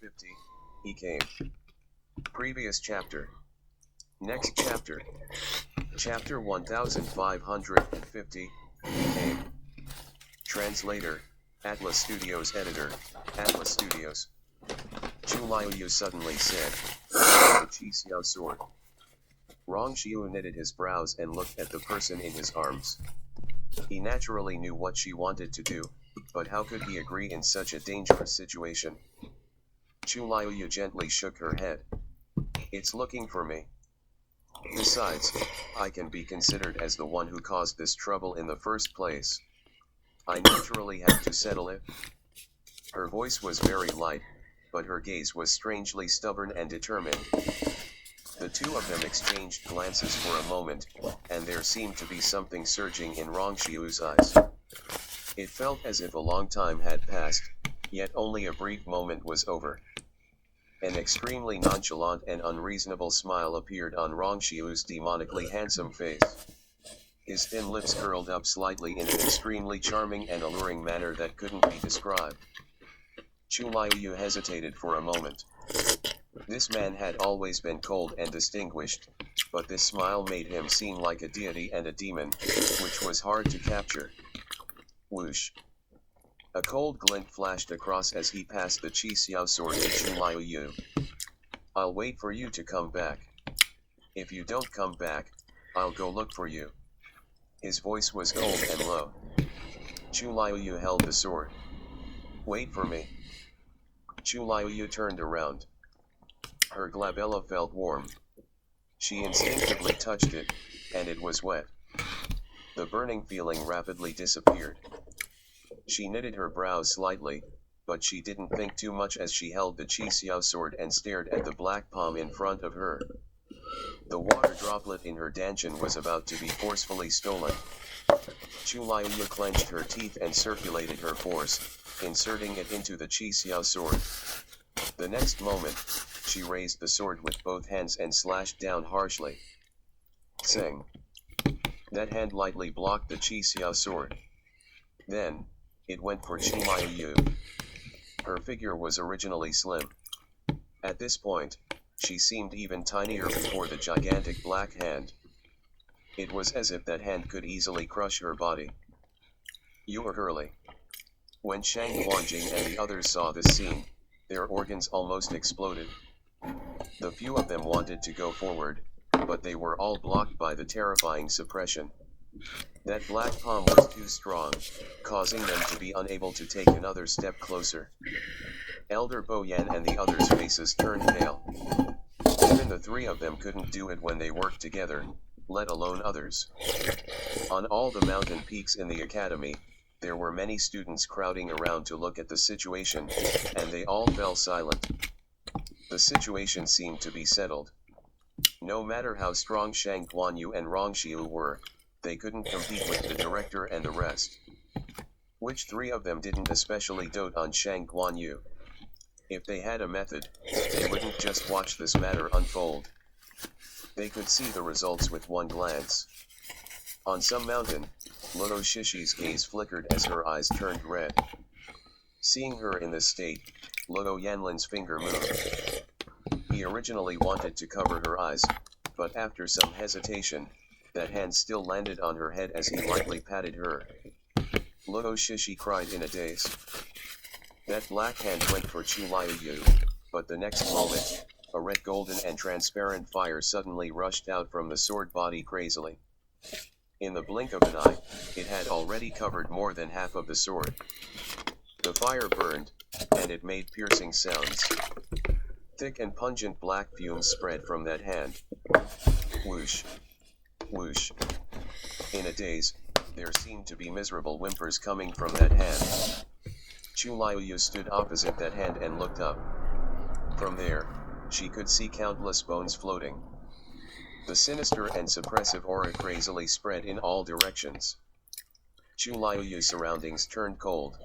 50, he came. Previous chapter. Next chapter. Chapter 1550, he came. Translator, Atlas Studios editor, Atlas Studios. Chu Liuyu suddenly said, the Chi Xiao sword. Rong Xiu knitted his brows and looked at the person in his arms. He naturally knew what she wanted to do, but how could he agree in such a dangerous situation? Chu Liuyu gently shook her head. It's looking for me. Besides, I can be considered as the one who caused this trouble in the first place. I naturally have to settle it. Her voice was very light, but her gaze was strangely stubborn and determined. The two of them exchanged glances for a moment, and there seemed to be something surging in Rong Xiu's eyes. It felt as if a long time had passed, yet only a brief moment was over. An extremely nonchalant and unreasonable smile appeared on Rong Xiu's demonically handsome face. His thin lips curled up slightly in an extremely charming and alluring manner that couldn't be described. Chu Liuyu hesitated for a moment. This man had always been cold and distinguished, but this smile made him seem like a deity and a demon, which was hard to capture. Whoosh. A cold glint flashed across as he passed the Chi Xiao sword to Chu Liuyu. I'll wait for you to come back. If you don't come back, I'll go look for you. His voice was cold and low. Chu Liuyu held the sword. Wait for me. Chu Liuyu turned around. Her glabella felt warm. She instinctively touched it, and it was wet. The burning feeling rapidly disappeared. She knitted her brows slightly, but she didn't think too much as she held the Chi Xiao sword and stared at the black palm in front of her. The water droplet in her dantian was about to be forcefully stolen. Chu Liuyu clenched her teeth and circulated her force, inserting it into the Chi Xiao sword. The next moment, she raised the sword with both hands and slashed down harshly. Sing. That hand lightly blocked the Chi Xiao sword. Then, it went for Chu Liuyu. Her figure was originally slim. At this point, she seemed even tinier before the gigantic black hand. It was as if that hand could easily crush her body. You were early. When Shang Guanjing and the others saw this scene, their organs almost exploded. The few of them wanted to go forward, but they were all blocked by the terrifying suppression. That black palm was too strong, causing them to be unable to take another step closer. Elder Bo Yan and the others' faces turned pale. Even the three of them couldn't do it when they worked together, let alone others. On all the mountain peaks in the academy, there were many students crowding around to look at the situation, and they all fell silent. The situation seemed to be settled. No matter how strong Shang Guanyu and Rong Xiu were, they couldn't compete with the director and the rest. Which three of them didn't especially dote on Shang Guanyu? If they had a method, they wouldn't just watch this matter unfold. They could see the results with one glance. On some mountain, Luo Shishi's gaze flickered as her eyes turned red. Seeing her in this state, Luo Yanlin's finger moved. He originally wanted to cover her eyes, but after some hesitation, that hand still landed on her head as he lightly patted her. Luo Shishi cried in a daze. That black hand went for Chu Liuyu, but the next moment, a red golden and transparent fire suddenly rushed out from the sword body crazily. In the blink of an eye, it had already covered more than half of the sword. The fire burned, and it made piercing sounds. Thick and pungent black fumes spread from that hand. Whoosh. Whoosh. In a daze, there seemed to be miserable whimpers coming from that hand. Chu Liuyu stood opposite that hand and looked up. From there, she could see countless bones floating. The sinister and suppressive aura crazily spread in all directions. Chu Liuyu's surroundings turned cold.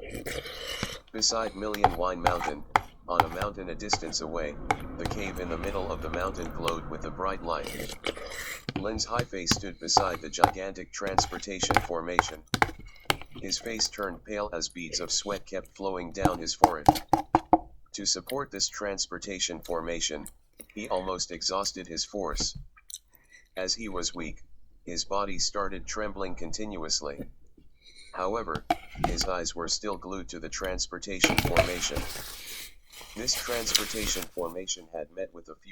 Beside Million Wine Mountain, on a mountain a distance away, the cave in the middle of the mountain glowed with a bright light. Lin's high face stood beside the gigantic transportation formation. His face turned pale as beads of sweat kept flowing down his forehead. To support this transportation formation, he almost exhausted his force. As he was weak, his body started trembling continuously. However, his eyes were still glued to the transportation formation. This transportation formation had met with a few